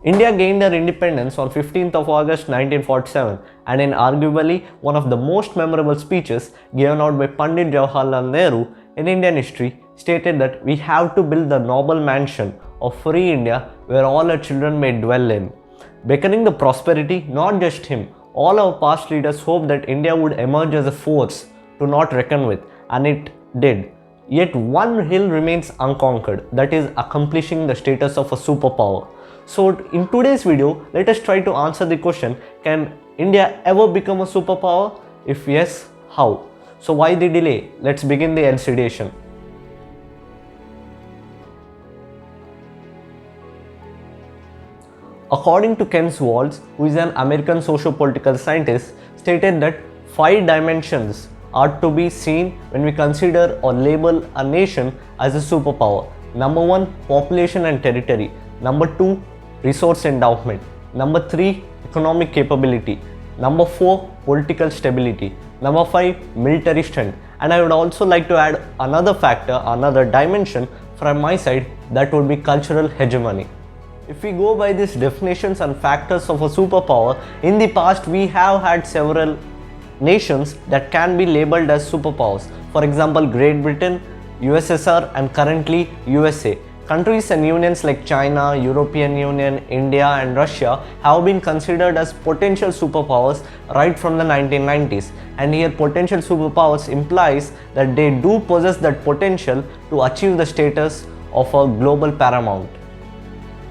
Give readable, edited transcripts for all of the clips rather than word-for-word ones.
India gained her independence on 15th of August 1947 and in arguably one of the most memorable speeches given out by Pandit Jawaharlal Nehru in Indian history stated that we have to build the noble mansion of free India where all our children may dwell in. Beckoning the prosperity, not just him, all our past leaders hoped that India would emerge as a force to not reckon with, and it did. Yet one hill remains unconquered, that is accomplishing the status of a superpower. So in today's video, let us try to answer the question, can India ever become a superpower? If yes, how? So why the delay? Let's begin the elucidation. According to Kenneth Waltz, who is an American socio-political scientist, stated that 5 dimensions are to be seen when we consider or label a nation as a superpower. Number 1, population and territory. Number 2, resource endowment. Number 3, economic capability. Number 4, political stability. Number 5, military strength. And I would also like to add another factor, another dimension from my side, that would be cultural hegemony. If we go by these definitions and factors of a superpower, in the past we have had several nations that can be labeled as superpowers. For example, Great Britain, USSR and currently USA. Countries and unions like China, European Union, India and Russia have been considered as potential superpowers right from the 1990s. And here potential superpowers implies that they do possess that potential to achieve the status of a global paramount.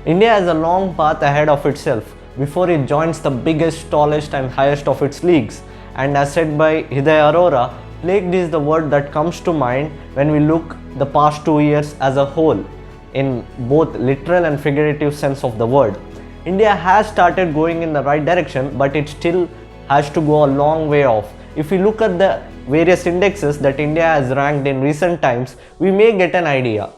India has a long path ahead of itself before it joins the biggest, tallest and highest of its leagues. And as said by Hidayat Arora, plagued is the word that comes to mind when we look the past 2 years as a whole, in both literal and figurative sense of the word. India has started going in the right direction, but it still has to go a long way off. If we look at the various indexes that India has ranked in recent times, we may get an idea.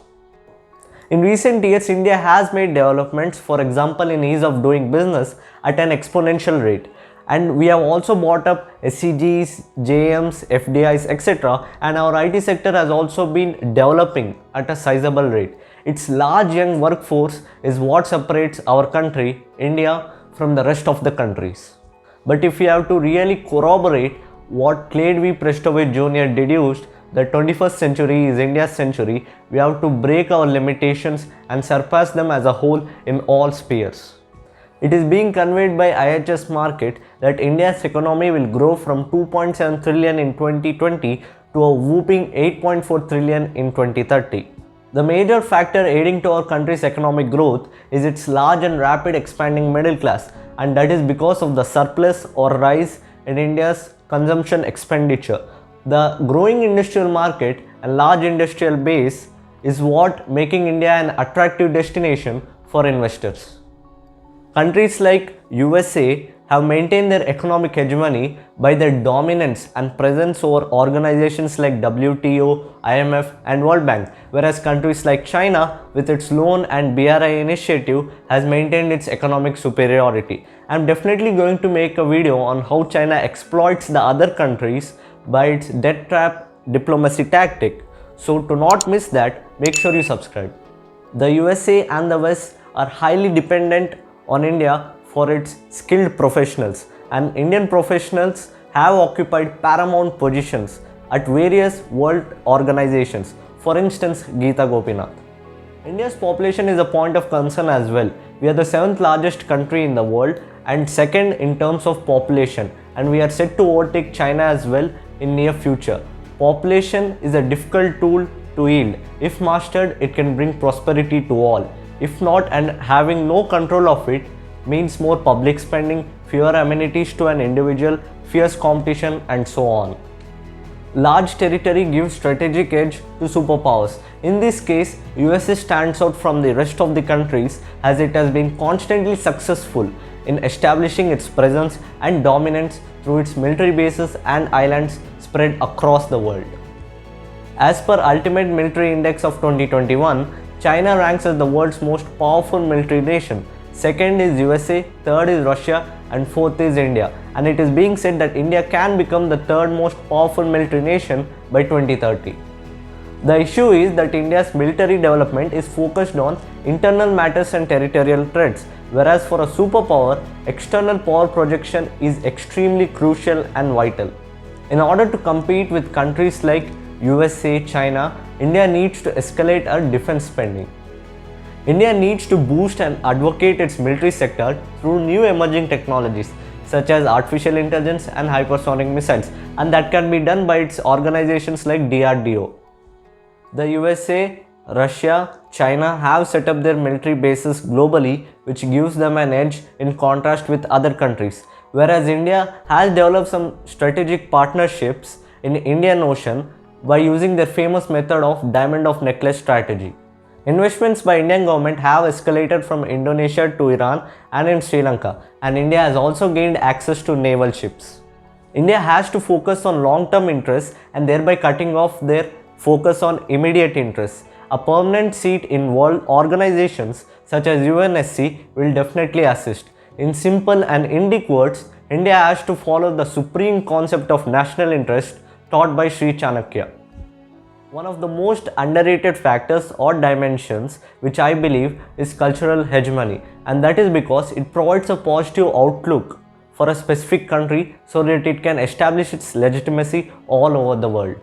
In recent years, India has made developments, for example in ease of doing business at an exponential rate. And we have also brought up SCGs, JMs, FDIs, etc. And our IT sector has also been developing at a sizable rate. Its large young workforce is what separates our country, India, from the rest of the countries. But if we have to really corroborate what Clade V. Prestovich Jr. deduced, the 21st century is India's century, we have to break our limitations and surpass them as a whole in all spheres. It is being conveyed by IHS Markit that India's economy will grow from 2.7 trillion in 2020 to a whooping 8.4 trillion in 2030. The major factor aiding to our country's economic growth is its large and rapid expanding middle class, and that is because of the surplus or rise in India's consumption expenditure. The growing industrial market and large industrial base is what making India an attractive destination for investors. Countries like USA have maintained their economic hegemony by their dominance and presence over organizations like WTO, IMF and World Bank, whereas countries like China with its loan and BRI initiative has maintained its economic superiority. I am definitely going to make a video on how China exploits the other countries by its debt trap diplomacy tactic. So to not miss that, make sure you subscribe. The USA and the West are highly dependent on India for its skilled professionals, and Indian professionals have occupied paramount positions at various world organizations, for instance Geeta Gopinath. India's population is a point of concern as well. We are the 7th largest country in the world and 2nd in terms of population, and we are set to overtake China as well in near future. Population is a difficult tool to yield. If mastered, it can bring prosperity to all. If not, and having no control of it means more public spending, fewer amenities to an individual, fierce competition and so on. Large territory gives strategic edge to superpowers. In this case, USA stands out from the rest of the countries as it has been constantly successful in establishing its presence and dominance through its military bases and islands spread across the world. As per Ultimate Military Index of 2021, China ranks as the world's most powerful military nation. Second is USA, third is Russia and fourth is India. And it is being said that India can become the third most powerful military nation by 2030. The issue is that India's military development is focused on internal matters and territorial threats, whereas for a superpower, external power projection is extremely crucial and vital. In order to compete with countries like USA, China, India needs to escalate our defense spending. India needs to boost and advocate its military sector through new emerging technologies such as artificial intelligence and hypersonic missiles, and that can be done by its organizations like DRDO. The USA, Russia, China have set up their military bases globally, which gives them an edge in contrast with other countries, whereas India has developed some strategic partnerships in Indian Ocean by using their famous method of diamond of necklace strategy. Investments by Indian government have escalated from Indonesia to Iran and in Sri Lanka, and India has also gained access to naval ships. India has to focus on long-term interests and thereby cutting off their focus on immediate interests. A permanent seat in world organizations such as UNSC will definitely assist. In simple and Indic words, India has to follow the supreme concept of national interest taught by Sri Chanakya. One of the most underrated factors or dimensions which I believe is cultural hegemony, and that is because it provides a positive outlook for a specific country so that it can establish its legitimacy all over the world.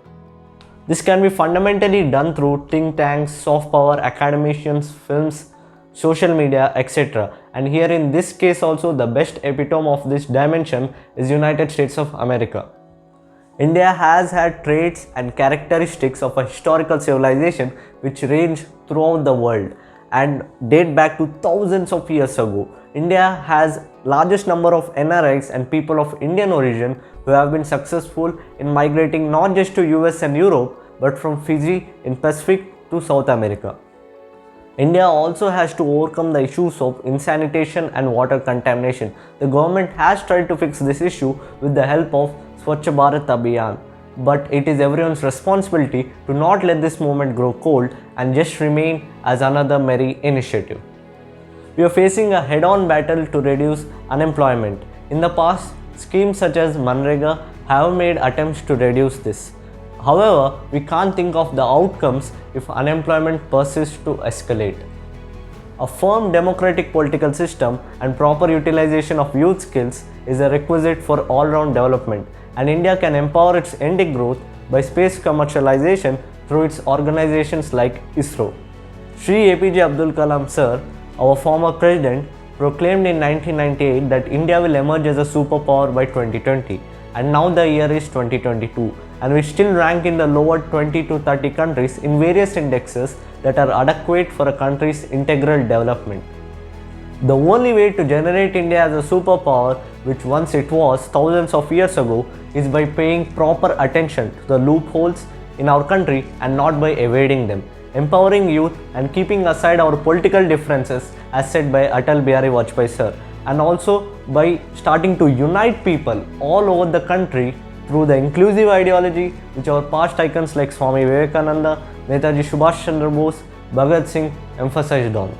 This can be fundamentally done through think tanks, soft power, academicians, films, social media, etc. And here in this case also the best epitome of this dimension is United States of America. India has had traits and characteristics of a historical civilization which range throughout the world and date back to thousands of years ago. India has largest number of NRIs and people of Indian origin who have been successful in migrating not just to US and Europe but from Fiji in Pacific to South America. India also has to overcome the issues of insanitation and water contamination. The government has tried to fix this issue with the help of Swachh Bharat Abhiyan, but it is everyone's responsibility to not let this movement grow cold and just remain as another merry initiative. We are facing a head-on battle to reduce unemployment. In the past, schemes such as Manrega have made attempts to reduce this. However, we can't think of the outcomes if unemployment persists to escalate. A firm democratic political system and proper utilization of youth skills is a requisite for all-round development, and India can empower its ending growth by space commercialization through its organizations like ISRO. Shri APJ Abdul Kalam Sir, our former president, proclaimed in 1998 that India will emerge as a superpower by 2020, and now the year is 2022, and we still rank in the lower 20 to 30 countries in various indexes that are adequate for a country's integral development. The only way to generate India as a superpower, which once it was thousands of years ago, is by paying proper attention to the loopholes in our country and not by evading them, empowering youth and keeping aside our political differences as said by Atal Bihari Vajpayee sir, and also by starting to unite people all over the country through the inclusive ideology which our past icons like Swami Vivekananda, Netaji Subhash Chandra Bose, Bhagat Singh emphasized on.